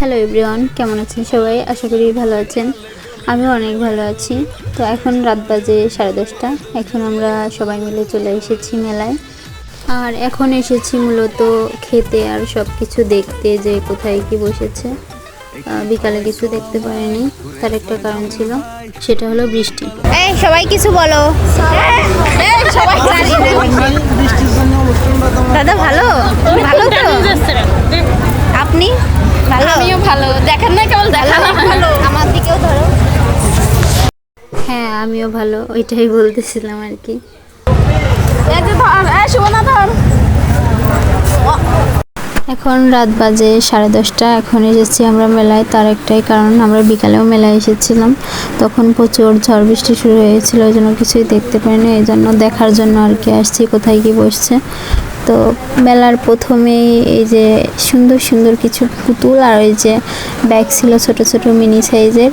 Hello everyone, কেমন আছেন সবাই? আশা করি ভালো আছেন। আমিও অনেক ভালো আছি। তো এখন রাত বাজে 10:30। এখন আমরা সবাই মিলে চলে এসেছি মেলায়। আর এখন এসেছি মূলত খেতে আর সব কিছু দেখতে, যে কোথায় কি বসেছে। বিকালে কিছু দেখতে পারিনি, তার একটা কারণ ছিল, সেটা হলো বৃষ্টি। এই সবাই কিছু বলো। দাদা ভালো ভালো তো? আপনি ভালো? আমিও ভালো। দেখেন না, কেবল দেখালাম ভালো। আমার দিকেও ধরো। হ্যাঁ, আমিও ভালো, ওইটাই বলতেছিলাম আর কি। এখন রাত বাজে 10:30। এখন এসেছি আমরা মেলায়, তার একটাই কারণ, আমরা বিকালেও মেলায় এসেছিলাম, তখন প্রচুর ঝড় বৃষ্টি শুরু হয়েছিল, ওই জন্য কিছুই দেখতে পারিনি। এই জন্য দেখার জন্য আর কি আসছি কোথায় কি বসছে। তো মেলার প্রথমেই এই যে সুন্দর সুন্দর কিছু পুতুল আর ওই যে ব্যাগ ছিল ছোট ছোট মিনি সাইজের।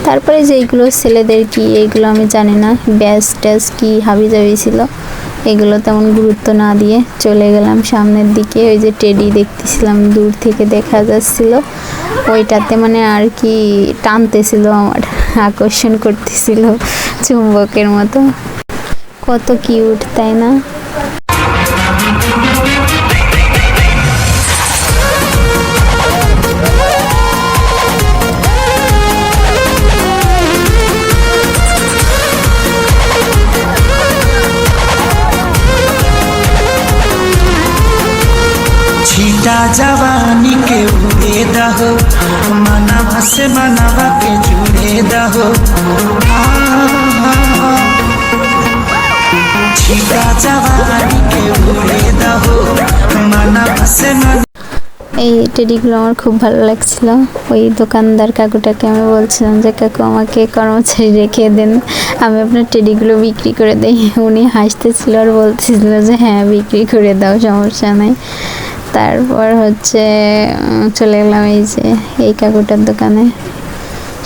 তারপরে যে এইগুলো ছেলেদের কি, এইগুলো আমি জানি না, ব্যাস ট্যাস কি হাবি জাবি ছিল, এগুলো তেমন গুরুত্ব না দিয়ে চলে গেলাম সামনের দিকে। ওই যে টেডি দেখতেছিলাম, দূর থেকে দেখা যাচ্ছিল, ওইটাতে মানে আর কি টানতেছিল, আমার আকর্ষণ করতেছিল চুম্বকের মতো। কত কিউট, তাই না? छीटा जवानी के उड़े दहो, मनवा से मनवा के जुड़े दहो। छीटा जवानी के उड़े दहो, मनवा से मन। এই টেডিগুলো আমার খুব ভালো লাগছিল। ওই দোকানদার কাকুটাকে আমি বলছিলাম যে কাকু আমাকে কর্মচারী রেখে দেন, আমি আপনার টেডিগুলো বিক্রি করে দেই। উনি হাসতেছিল আর বলতেছিল যে হ্যাঁ বিক্রি করে দাও, সমস্যা নাই। তারপর হচ্ছে চলে গেলাম এই যে এই কাকুটার দোকানে।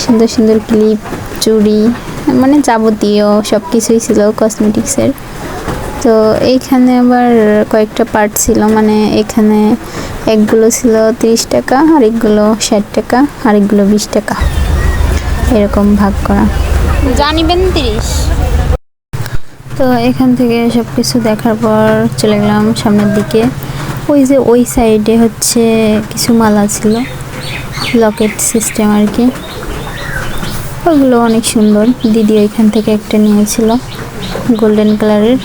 সুন্দর সুন্দর ক্লিপ, চুড়ি, মানে যাবতীয় সব কিছুই ছিল কসমেটিক্সের। তো এইখানে আবার কয়েকটা পার্ট ছিল, মানে এখানে একগুলো ছিল 30 টাকা, আরেকগুলো 60 টাকা, আরেকগুলো 20 টাকা, এরকম ভাগ করা। জানিবেন 30। তো এখান থেকে সব কিছু দেখার পর চলে গেলাম সামনের দিকে। ওই যে ওই সাইডে হচ্ছে কিছু মালা ছিল, লকেট সিস্টেম আর কি, ওগুলো অনেক সুন্দর। দিদি ওইখান থেকে একটা নিয়েছিল গোল্ডেন কালারের।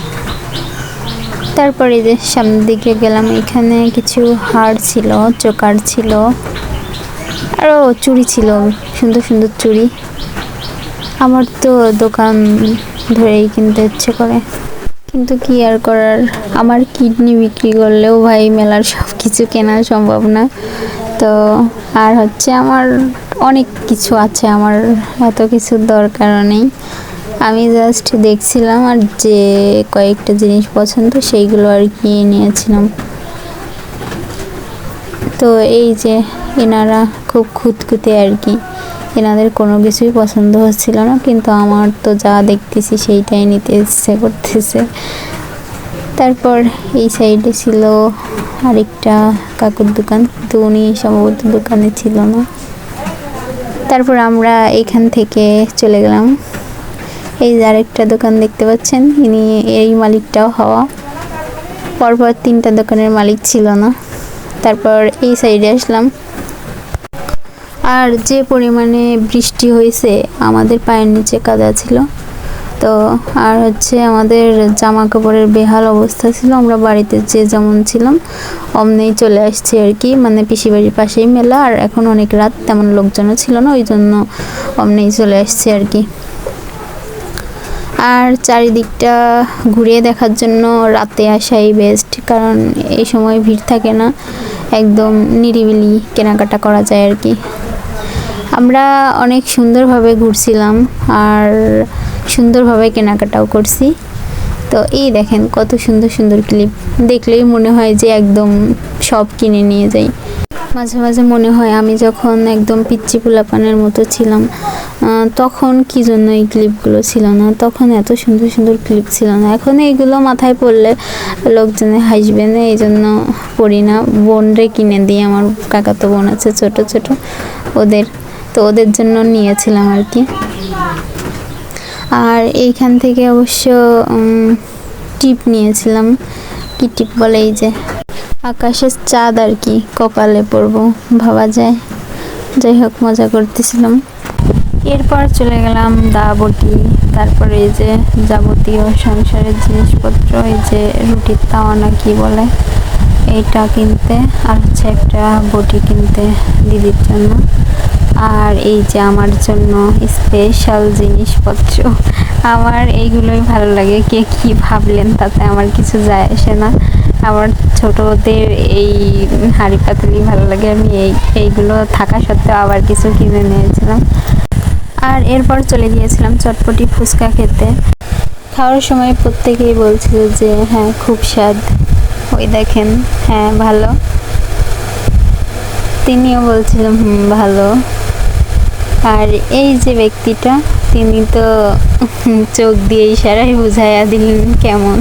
তারপরে যে সামনের দিকে গেলাম, এখানে কিছু হার ছিল, চোকার ছিল, আরও চুড়ি ছিল, সুন্দর সুন্দর চুড়ি। আমার তো দোকান ধরেই কিনতে ইচ্ছে করে, কিন্তু কি আর করার, আমার কিডনি বিক্রি করলেও ভাই মেলার সব কিছু কেনা সম্ভব না। তো আর হচ্ছে আমার অনেক কিছু আছে, আমার এত কিছুর দরকারও নেই। আমি জাস্ট দেখছিলাম আর যে কয়েকটা জিনিস পছন্দ সেইগুলো আর কি নিয়েছিলাম। তো এই যে এনারা খুব খুঁতখুঁতে আর কি, এনাদের কোনো কিছুই পছন্দ হচ্ছিল না, কিন্তু আমার তো যা দেখতেছি সেইটাই নিতে ইচ্ছে করতেছে। তারপর এই সাইডে ছিল আরেকটা কাকুর দোকান, কিন্তু উনি সম্ভবত দোকানে ছিল না। তারপর আমরা এখান থেকে চলে গেলাম এই যে আরেকটা দোকান দেখতে পাচ্ছেন, ইনি এই মালিকটাও হওয়া, পরপর 3টা দোকানের মালিক ছিল না। তারপর এই সাইডে আসলাম, আর যে পরিমাণে বৃষ্টি হয়েছে আমাদের পায়ের নিচে কাদা ছিল। তো আর হচ্ছে আমাদের জামা কাপড়ের বেহাল অবস্থা ছিল, আমরা বাড়িতে যে যেমন ছিলাম অমনেই চলে আসছি আর কি, মানে পিসি বাড়ির পাশেই মেলা, আর এখন অনেক রাত, তেমন লোকজনও ছিল না, ওই জন্য অমনেই চলে আসছি আর কি। আর চারিদিকটা ঘুরিয়ে দেখার জন্য রাতে আসাই বেস্ট, কারণ এই সময় ভিড় থাকে না, একদম নিরিবিলি কেনাকাটা করা যায় আর কি। আমরা অনেক সুন্দরভাবে ঘুরছিলাম আর সুন্দরভাবে কেনাকাটাও করছি। তো এই দেখেন কত সুন্দর সুন্দর ক্লিপ, দেখলেই মনে হয় যে একদম সব কিনে নিয়ে যাই। মাঝে মাঝে মনে হয় আমি যখন একদম পিচ্চি পোলাপানের মতো ছিলাম তখন কি জন্য এই ক্লিপগুলো ছিল না, তখন এত সুন্দর সুন্দর ক্লিপ ছিল না। এখন এইগুলো মাথায় পড়লে লোকজনে হাসবে না, এই জন্য পড়ি না। বোনরে কিনে দিই, আমার কাকাতো বোন আছে ছোট ছোট, ওদের জন্য নিয়েছিলাম আর কি। আর এইখান থেকে অবশ্য টিপ নিয়েছিলাম। কি টিপ বলে, এই যে আকাশের চাঁদ আর কি, কপালে পরবো ভাবা যায়। যাই হোক, মজা করতেছিলাম। এরপর চলে গেলাম দাবটি, তারপরে এই যে যাবতীয় সংসারের জিনিসপত্র, এই যে রুটির তাওয়া না কি বলে এইটা কিনতে, আর হচ্ছে একটা বটি কিনতে দিদির জন্য, আর এই যে আমার জন্য স্পেশাল জিনিসপত্র। আমার এইগুলোই ভালো লাগে, কে কি ভাবলেন তাতে আমার কিছু যায় আসে না। আমার ছোটদের এই হাঁড়ি পাতিলি ভালো লাগে, আমি এইগুলো থাকা সত্ত্বেও আবার কিছু কিনে নিয়েছিলাম। আর এরপর চলে গিয়েছিলাম চটপটি ফুচকা খেতে। খাওয়ার সময় প্রত্যেকেই বলছিল যে হ্যাঁ খুব স্বাদ, ওই দেখেন হ্যাঁ ভালো, তিনিও বলছিলেন ভালো। আর এই যে ব্যক্তিটা, তিনি তো চোখ দিয়ে ইশারায় বুঝাইয়া দিলেন কেমন।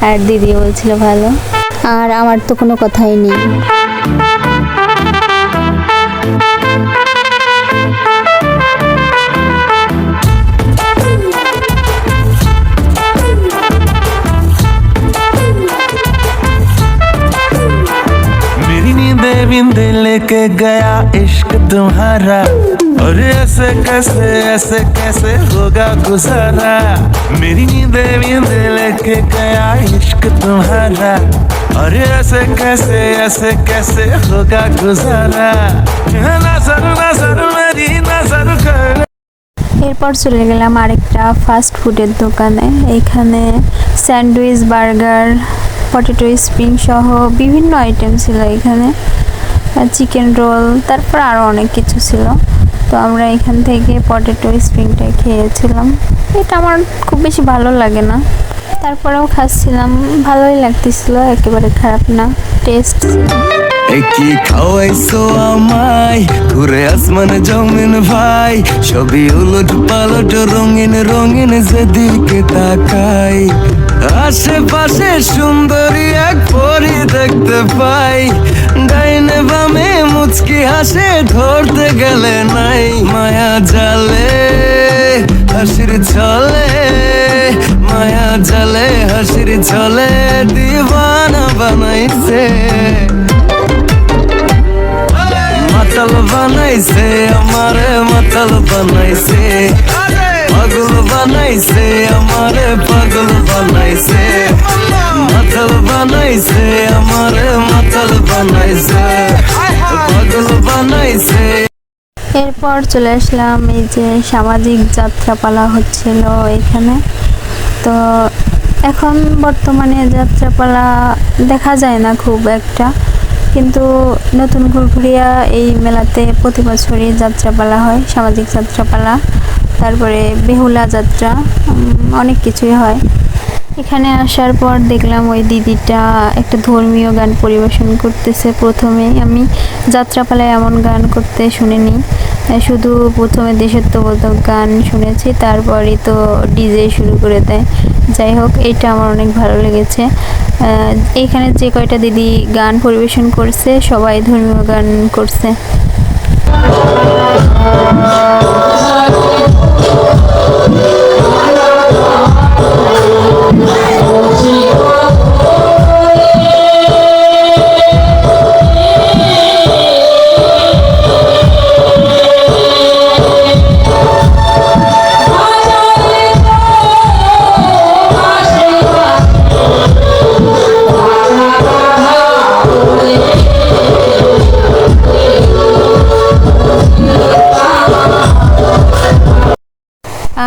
আর দিদি বলছিল ভালো, আর আমার তো কোনো কথাই নেই। नींद लेके गया इश्क तुम्हारा, और ऐसे कैसे होगा गुजारा। मेरी नींद लेके गया इश्क तुम्हारा, और ऐसे कैसे होगा गुजारा। नजर नजर मेरी नजर कर। এরপর চলে গেলাম আরেকটা ফাস্ট ফুডের দোকানে। এইখানে স্যান্ডউইচ, বার্গার, পটেটো স্প্রিং সহ বিভিন্ন আইটেম ছিল এখানে, চিকেন রোল, তারপর আরও অনেক কিছু ছিল। তো আমরা এখান থেকে পটেটো স্প্রিংটা খেয়েছিলাম। এটা আমার খুব বেশি ভালো লাগে না, তারপরেও খাচ্ছিলাম, ভালোই লাগতেছিল, একেবারে খারাপ না, টেস্ট ছিল। কি খাওয়াইছো আমায়, ঘুরে আসমান জমিন ভাই, সবই উলট পালট রঙিন রঙিন যেদিকে তাকাই। আশেপাশে সুন্দরী এক পরি দেখতে পাই, ডাইনে বামে মুচকি হাসে ধরতে গেলে নাই। মায়া জালে হাসির ছলে, মায়া জালে হাসির ছলে দিওয়ানা বানাইছে। মাতাল বানাইছে আমারে, মাতাল বানাইছে, পাগল বানাইছে আমারে, পাগল বানাইছে। মাতাল বানাইছে আমারে, মাতাল বানাইছে, পাগল বানাইছে। এরপর চলে আসলাম এই যে সামাজিক যাত্রাপালা হচ্ছিল এখানে। তো এখন বর্তমানে যাত্রাপালা দেখা যায় না খুব একটা, কিন্তু নতুন ঘুরঘুরিয়া এই মেলাতে প্রতি বছরই যাত্রাপালা হয়, সামাজিক যাত্রাপালা, তারপরে বেহুলা যাত্রা, অনেক কিছুই হয়। এখানে আসার পর দেখলাম ওই দিদিটা একটা ধর্মীয় গান পরিবেশন করতেছে। প্রথমেই আমি যাত্রাপালায় এমন গান করতে শুনিনি, শুধু প্রথমে দেশাত্মবোধক গান শুনেছি, তারপরই তো ডিজে শুরু করে দেয়। যাই হোক, এটা আমার অনেক ভালো লেগেছে। এইখানে যে কয়টা দিদি গান পরিবেশন করছে সবাই ধর্মীয় গান করছে।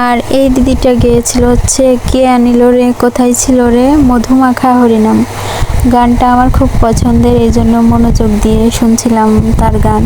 আর এই দিদিটা গেয়েছিল হচ্ছে কে আনিল রে কোথায় ছিল রে মধুমাখা হরিনাম। গানটা আমার খুব পছন্দের, এই জন্য মনোযোগ দিয়ে শুনছিলাম তার গান।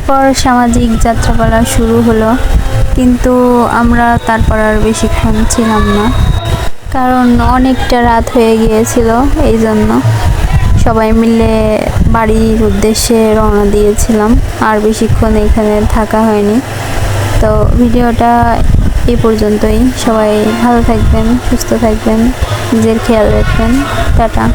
এরপর সামাজিক যাত্রাপালা শুরু হলো, কিন্তু আমরা তারপর আর বেশিক্ষণ ছিলাম না, কারণ অনেকটা রাত হয়ে গিয়েছিল। এই জন্য সবাই মিলে বাড়ির উদ্দেশ্যে রওনা দিয়েছিলাম, আর বেশিক্ষণ এখানে থাকা হয়নি। তো ভিডিওটা এই পর্যন্তই। সবাই ভালো থাকবেন, সুস্থ থাকবেন, নিজের খেয়াল রাখবেন। টাটা।